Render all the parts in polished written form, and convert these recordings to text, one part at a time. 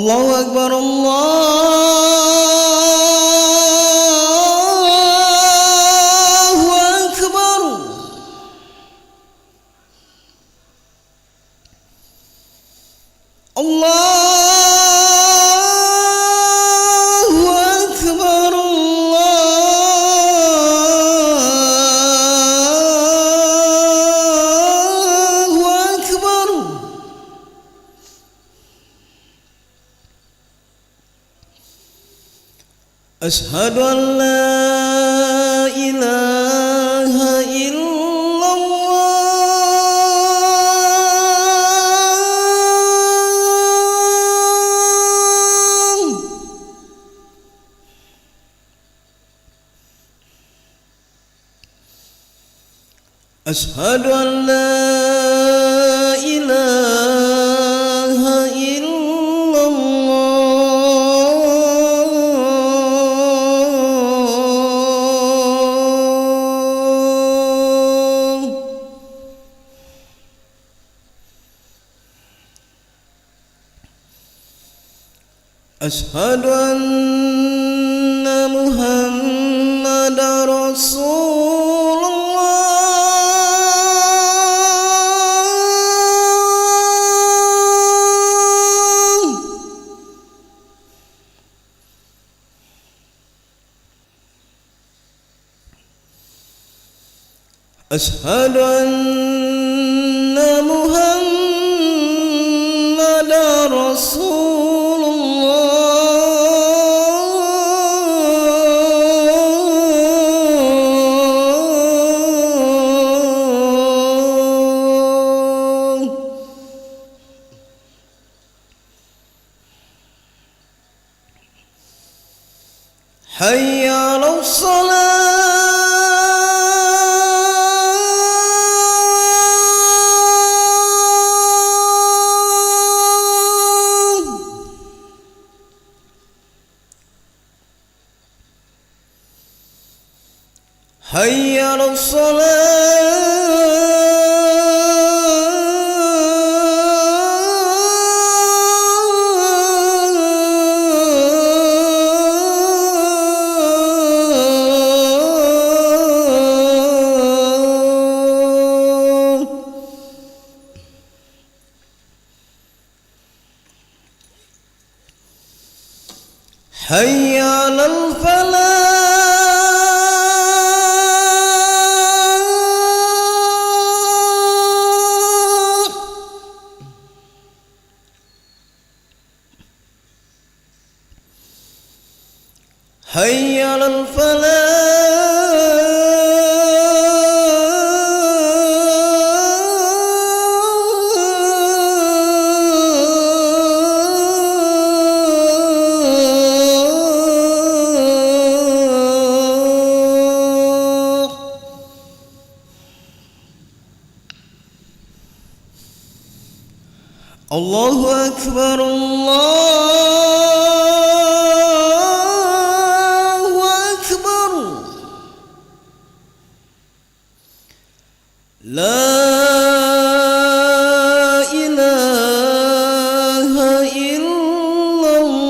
الله أكبر الله أكبر. الله أكبر الله أكبر. أشهد أن لا إله إلا الله. أشهد أن لا إله إلا الله. أشهد أن محمدًا رسول الله. أشهد أن محمدًا رسول الله. حي على الصلاة. حي على الصلاة. حي على الفلاح. حي على الفلاح. الله أكبر الله أكبر. لا إله إلا الله.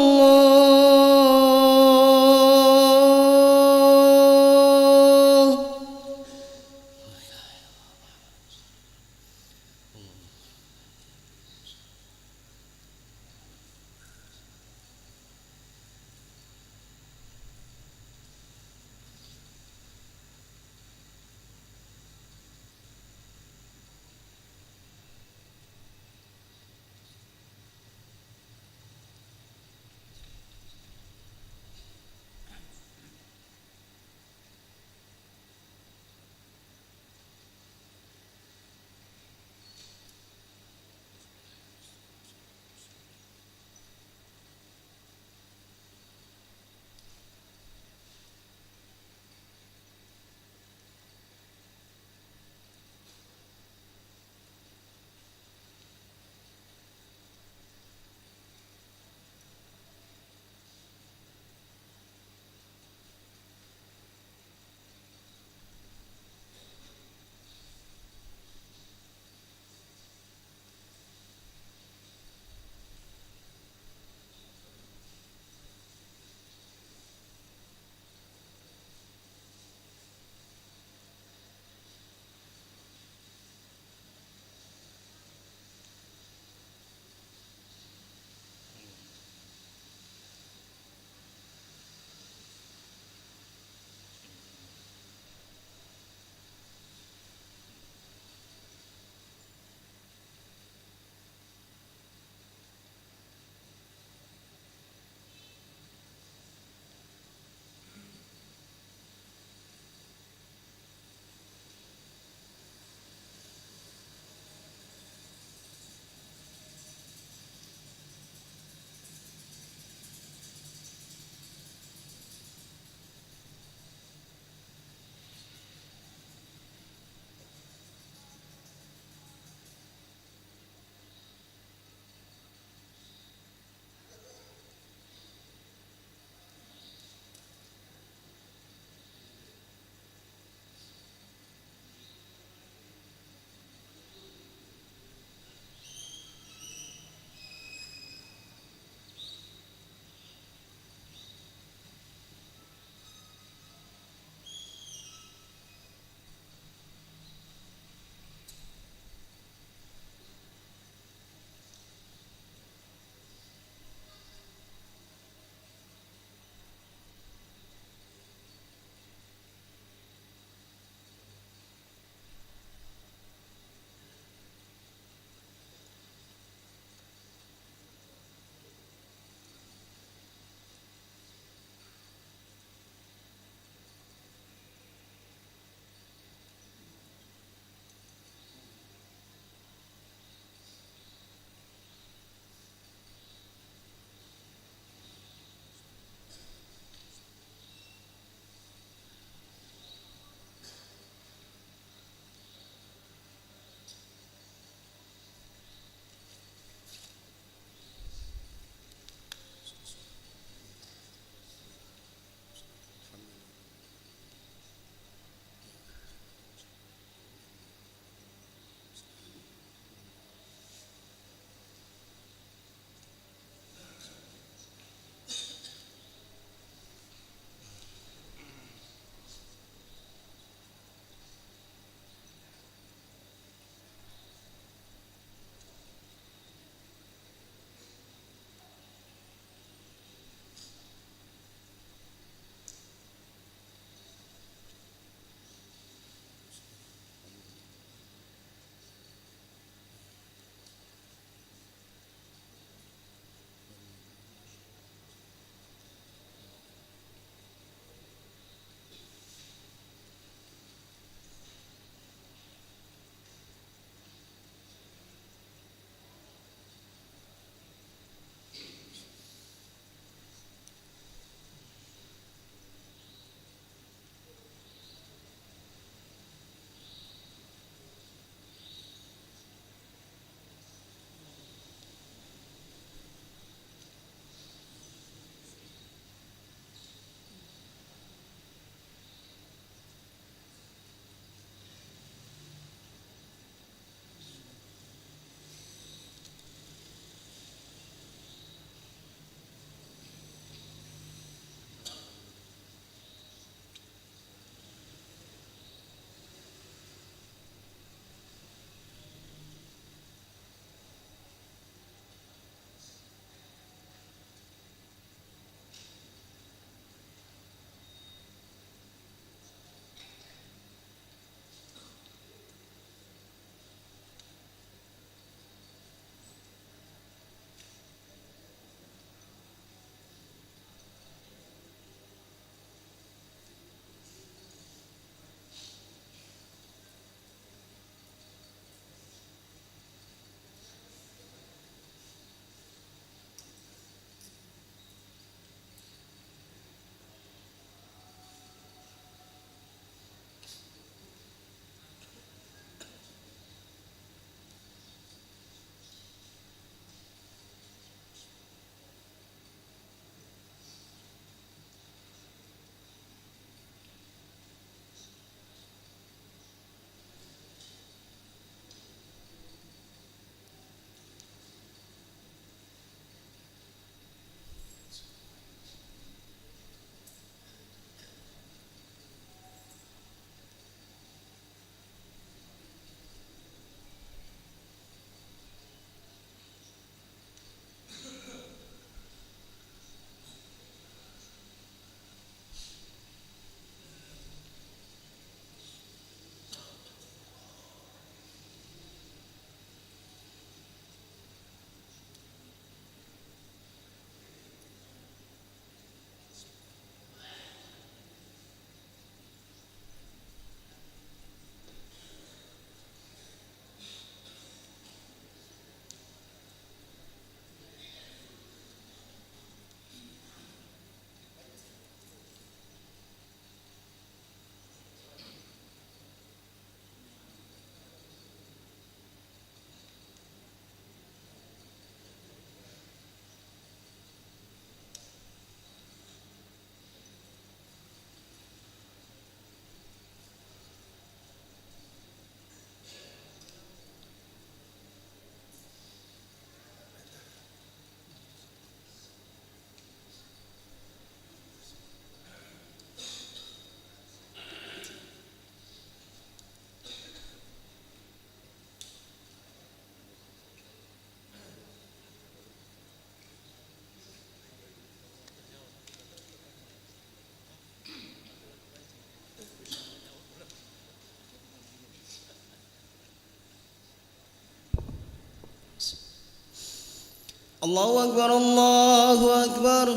الله أكبر الله أكبر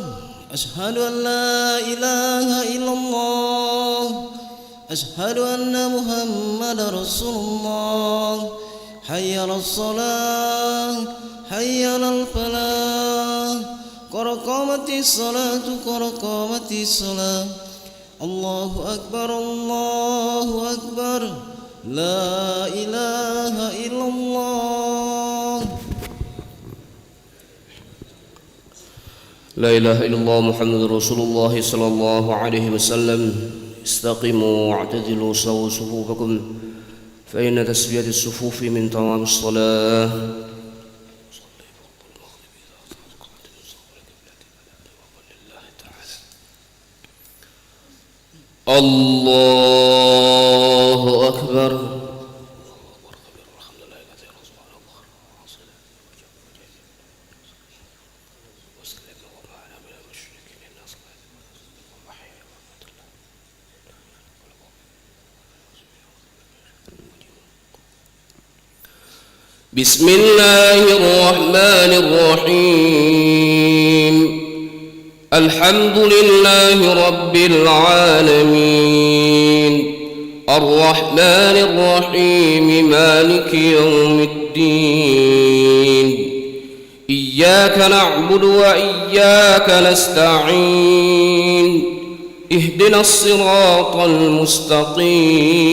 أشهد أن لا إله إلا الله أشهد أن محمد رسول الله حي على الصلاة حي على الفلاح قد قامت الصلاة قد قامت الصلاة الله أكبر الله أكبر لا إله إلا الله لا إله إلا الله محمد رسول الله صلى الله عليه وسلم استقيموا واعتدلوا سووا صفوفكم فإن تسوية الصفوف من تمام الصلاة الله أكبر بسم الله الرحمن الرحيم الحمد لله رب العالمين الرحمن الرحيم مالك يوم الدين إياك نعبد وإياك نستعين اهدنا الصراط المستقيم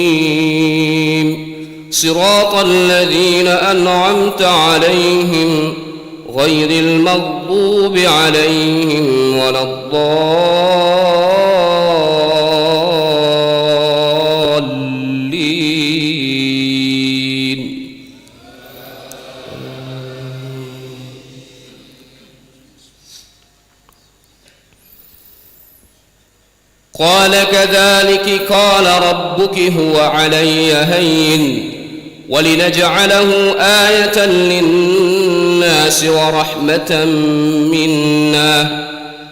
صراط الذين أنعمت عليهم غير المغضوب عليهم ولا الضالين قال كذلك قال ربك هو علي هين ولنجعله آية للناس ورحمة منا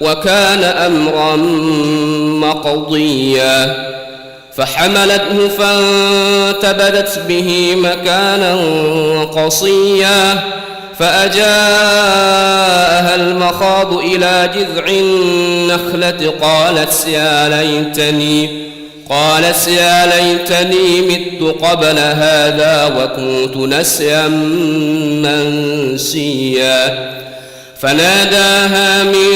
وكان أمرا مقضيا فحملته فانتبذت به مكانا قصيا فأجاءها المخاض إلى جذع النخلة قالت يا ليتني مت قبل هذا وكنت نسيا منسيا فناداها من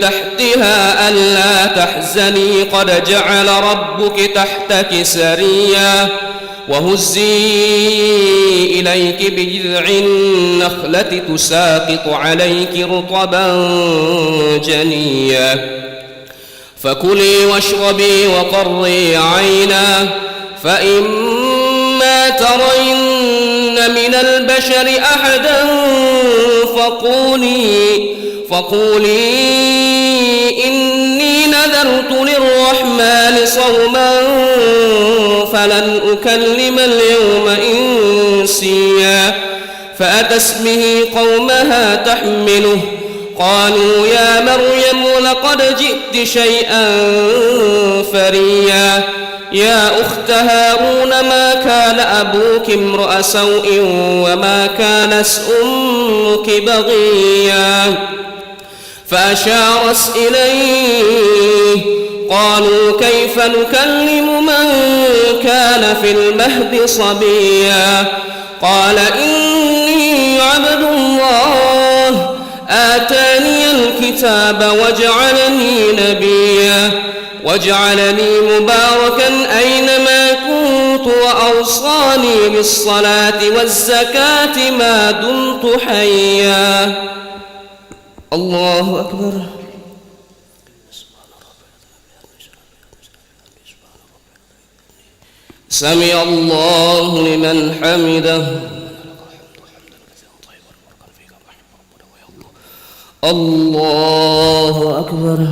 تحتها ألا تحزني قد جعل ربك تحتك سريا وهزي إليك بجذع النخلة تساقط عليك رطبا جنيا فكلي واشربي وقري عينا فإما ترين من البشر أحدا فقولي إني نذرت للرحمن صوما فلن أكلم اليوم إنسيا فأتت به قومها تحمله قالوا يا مريم لقد جئت شيئا فريا يا أخت هارون ما كان أبوك امرأ سوء وما كانت أمك بغيا فأشارت إليه قالوا كيف نكلم من كان في المهد صبيا قال إني عبد الله آتاني الكتاب وجعلني نبيا وجعلني مباركا أينما كنت وأوصاني بالصلاة والزكاة ما دمت حيا الله أكبر سمع الله لمن حمده الله أكبر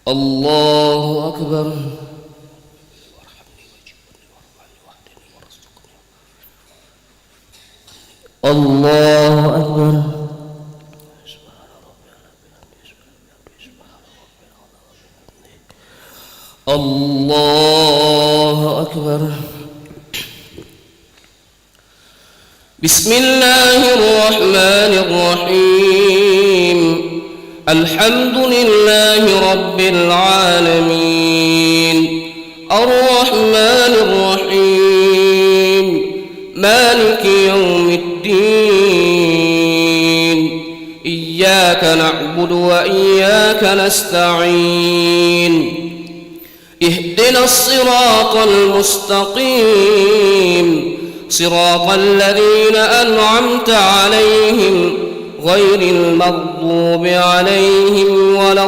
الله أكبر الله أكبر الله أكبر بسم الله الرحمن الرحيم الحمد لله رب العالمين الرحمن الرحيم مالك يوم الدين إياك نعبد وإياك نستعين اهدنا الصراط المستقيم صراط الذين أنعمت عليهم غير المغضوب عليهم ولا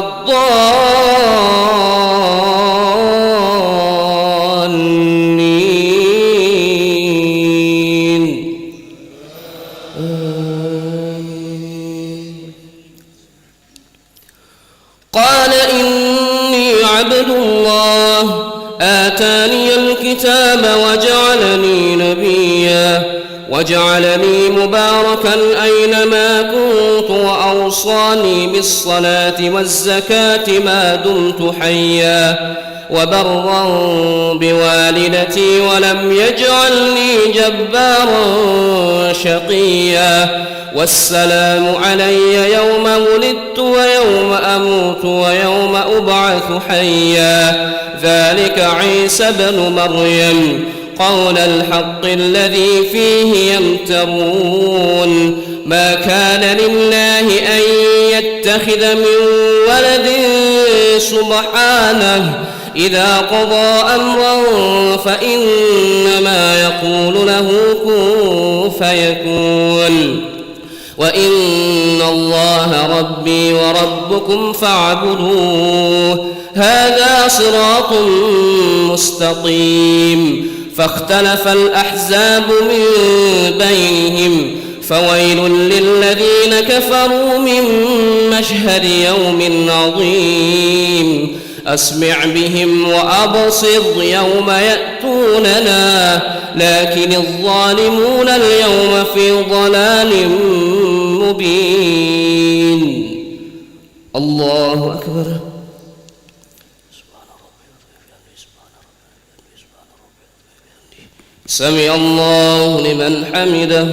الضالين قال إني عبد الله آتاني الكتاب وجعلني نبيا وجعلني مباركا أينما كنت وأوصاني بالصلاة والزكاة ما دمت حيا وبرا بوالدتي ولم يجعلني جبارا شقيا والسلام علي يوم ولدت ويوم أموت ويوم أبعث حيا ذلك عيسى بن مريم قول الحق الذي فيه يمترون ما كان لله أن يتخذ من ولد سبحانه إذا قضى أمرا فإنما يقول له كن فيكون وإن الله ربي وربكم فاعبدوه هذا صراط مستقيم فاختلف الأحزاب من بينهم فويل للذين كفروا من مشهد يوم عظيم أسمع بهم وأبصر يوم يأتوننا لكن الظالمون اليوم في ضلال مبين الله أكبر سمع الله لمن حمده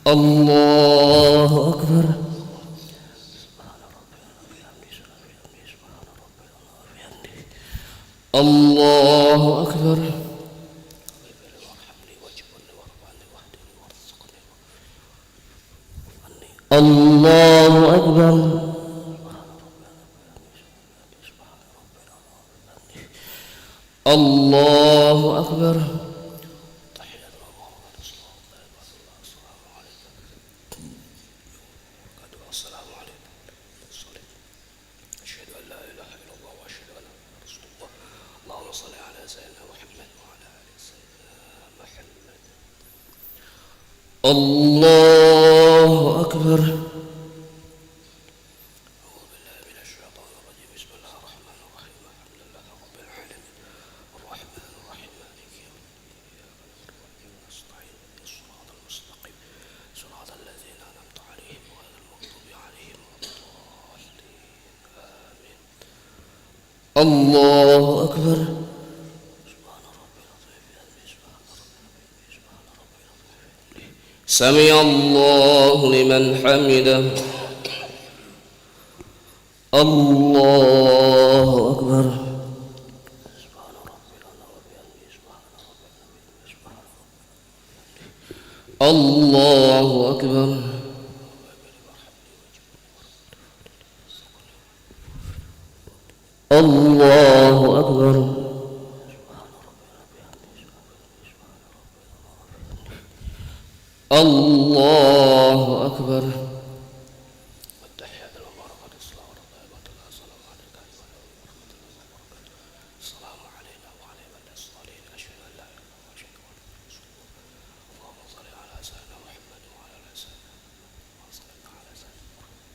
الله أكبر الله أكبر الله أكبر الله أكبر أشهد أن لا إله إلا الله وأشهد أن محمدا رسول الله اللهم صل على سيدنا محمد وعلى آل سيدنا محمد الله أكبر الله أكبر سمع الله لمن حمده الله أكبر الله أكبر الله أكبر الله أكبر والتحيات المباركة الصلاة والطيبات السلام عليك أيها السلام علينا وعلى عباد الصالحين أشهد أن لا إله إلا الله وأشهد أن محمدا رسول الله اللهم صل على سيدنا محمد وعلى آل سيدنا محمد وصلى على سيدنا محمد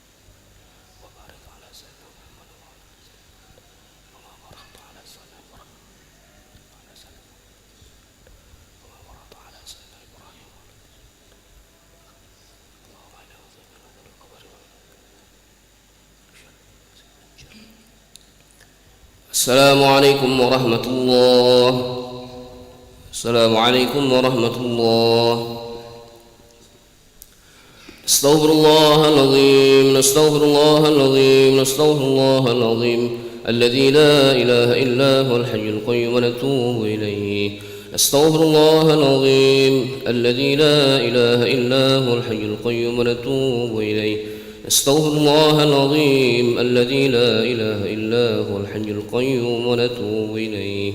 وبارك على سيدنا محمد وعلى آل سيدنا وما باركت على سيدنا إبراهيم وعلى سيدنا وما باركت على سيدنا إبراهيم السلام عليكم ورحمة الله السلام عليكم ورحمة الله. نستغفر الله العظيم، نستغفر الله العظيم، نستغفر الله العظيم الذي لا إله إلا هو الحي القيوم ونتوب إليه. نستغفر الله العظيم الذي لا إله إلا هو الحي القيوم ونتوب إليه. نستغفر الله العظيم الذي لا إله إلا هو الحي القيوم ونتوب إليه.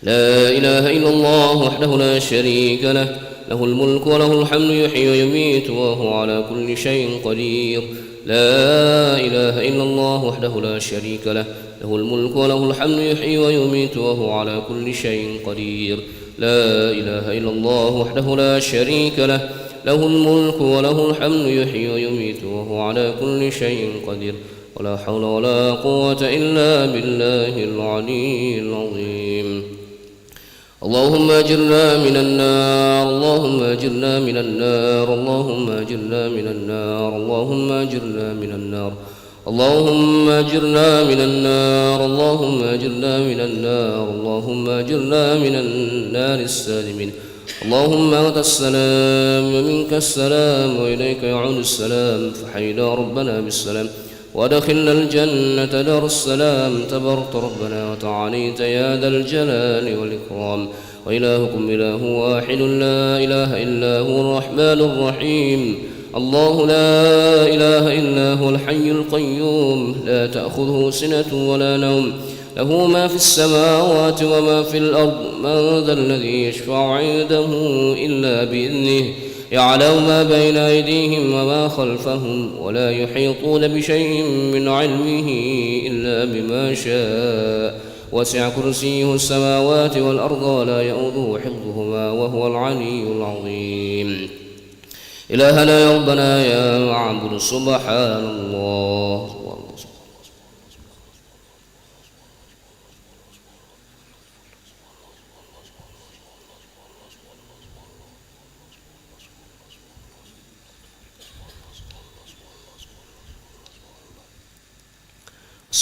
لا إله إلا الله وحده لا شريك له، له الملك وله الحمد يحيي ويميت وهو على كل شيء قدير. لا إله إلا الله وحده لا شريك له، له الملك وله الحمد يحيي ويميت وهو على كل شيء قدير. لا إله إلا الله وحده لا شريك له، له الملك وله الحمد يحيي ويميت وهو على كل شيء قدير. ولا حول ولا قوة إلا بالله العلي العظيم. اللهم أجرنا من النار، اللهم أجرنا من النار، اللهم أجرنا من النار، اللهم أجرنا من النار، اللهم أجرنا من النار، اللهم أجرنا من النار، اللهم أجرنا من النار السالمين. اللهم أنت السلام ومنك السلام وإليك يعود السلام، فحينا ربنا بالسلام وادخلنا الجنة دار السلام. تبارك ربنا وتعاليت يا ذا الجلال والإكرام. وإلهكم إله واحد لا إله إلا هو الرحمن الرحيم. الله لا إله إلا هو الحي القيوم، لا تأخذه سنة ولا نوم، له ما في السماوات وما في الأرض. من ذا الذي يشفع عنده إلا بإذنه، يعلم ما بين أيديهم وما خلفهم، ولا يحيطون بشيء من علمه إلا بما شاء. وسع كرسيه السماوات والأرض ولا يؤوده حفظهما وهو العلي العظيم. إلهنا يا ربنا يا معبود سبحان الله.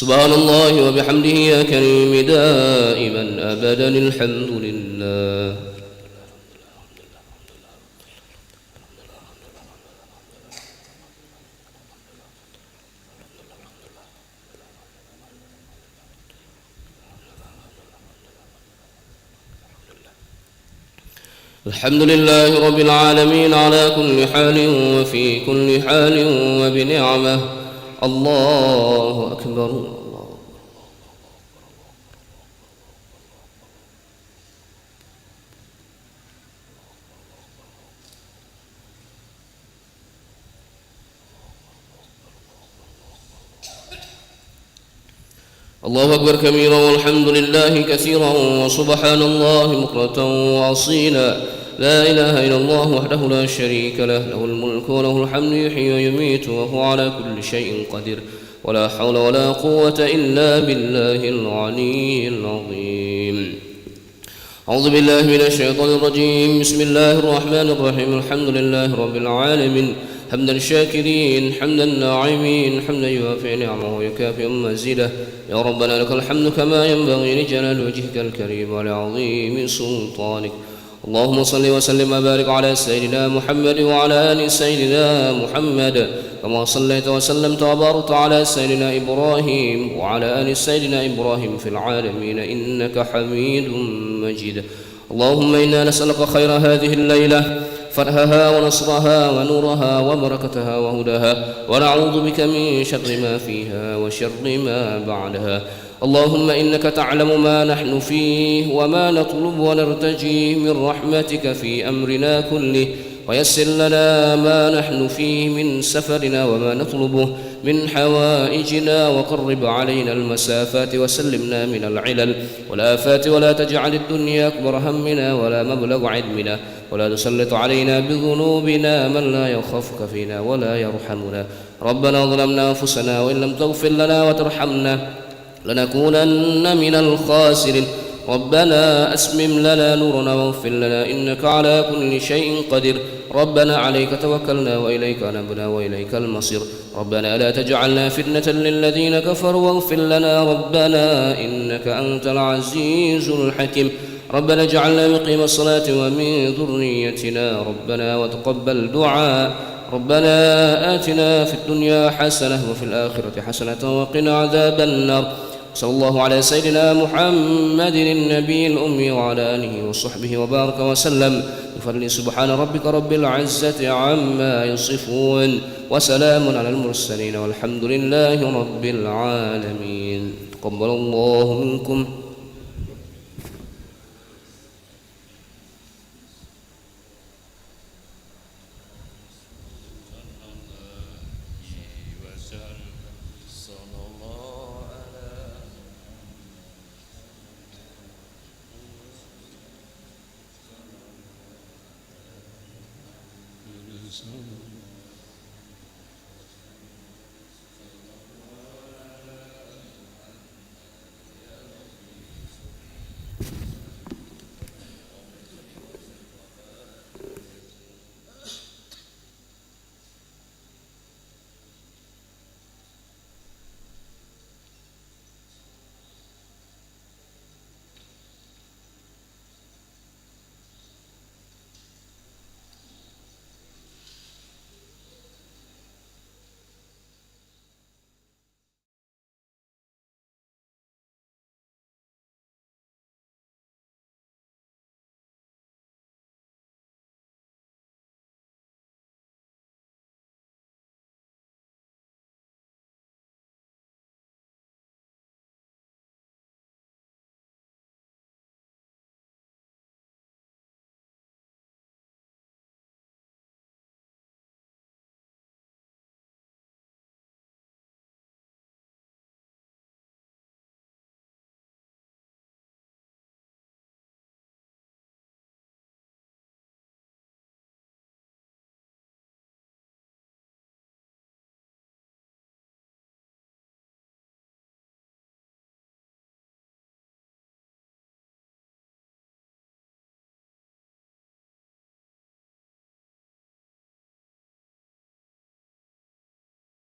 سبحان الله وبحمده يا كريم دائما أبدا الحمد لله. الحمد لله رب العالمين على كل حال وفي كل حال وبنعمه. الله أكبر. الله أكبر كبيرا والحمد لله كثيرا وسبحان الله بكرة وأصيلا. لا إله إلا الله وحده لا شريك له، له الملك وله الحمد يحيي ويميت وهو على كل شيء قدير. ولا حول ولا قوة إلا بالله العلي العظيم. أعوذ بالله من الشيطان الرجيم. بسم الله الرحمن الرحيم. الحمد لله رب العالمين، حمدا الشاكرين، حمدا الناعمين، حمدا يوافي نعمه ويكافئ مزيده. يا ربنا لك الحمد كما ينبغي لجلال وجهك الكريم ولعظيم سلطانك. اللهم صل وسلم وبارك على سيدنا محمد وعلى آل سيدنا محمد، كما صليت وسلمت وباركت على سيدنا إبراهيم وعلى آل سيدنا إبراهيم في العالمين إنك حميد مجيد. اللهم إنا نسألك خير هذه الليلة، فرحها ونصرها ونورها وبركتها وهداها، ونعوذ بك من شر ما فيها وشر ما بعدها. اللهم إنك تعلم ما نحن فيه وما نطلب ونرتجيه من رحمتك في أمرنا كله، ويسر لنا ما نحن فيه من سفرنا وما نطلبه من حوائجنا، وقرب علينا المسافات وسلمنا من العلل والآفات، ولا تجعل الدنيا أكبر همنا ولا مبلغ علمنا، ولا تسلط علينا بذنوبنا من لا يخافك فينا ولا يرحمنا. ربنا ظلمنا أنفسنا وإن لم تغفر لنا وترحمنا لنكونن من الخاسرين. ربنا أسمم لنا نورنا واغفر لنا إنك على كل شيء قدير. ربنا عليك توكلنا وإليك أنبنا وإليك المصير. ربنا لا تجعلنا فتنة للذين كفروا واغفر لنا ربنا إنك أنت العزيز الحكيم. ربنا اجعلنا مقيم الصلاة ومن ذريتنا ربنا وتقبل دعاء ربنا آتنا في الدنيا حسنة وفي الآخرة حسنة وقنا عذاب النار. صلى الله على سيدنا محمد النبي الأمي وعلى آله وصحبه وبارك وسلم. بفضل سبحان ربك رب العزة عما يصفون وسلام على المرسلين والحمد لله رب العالمين. تقبل الله منكم. Son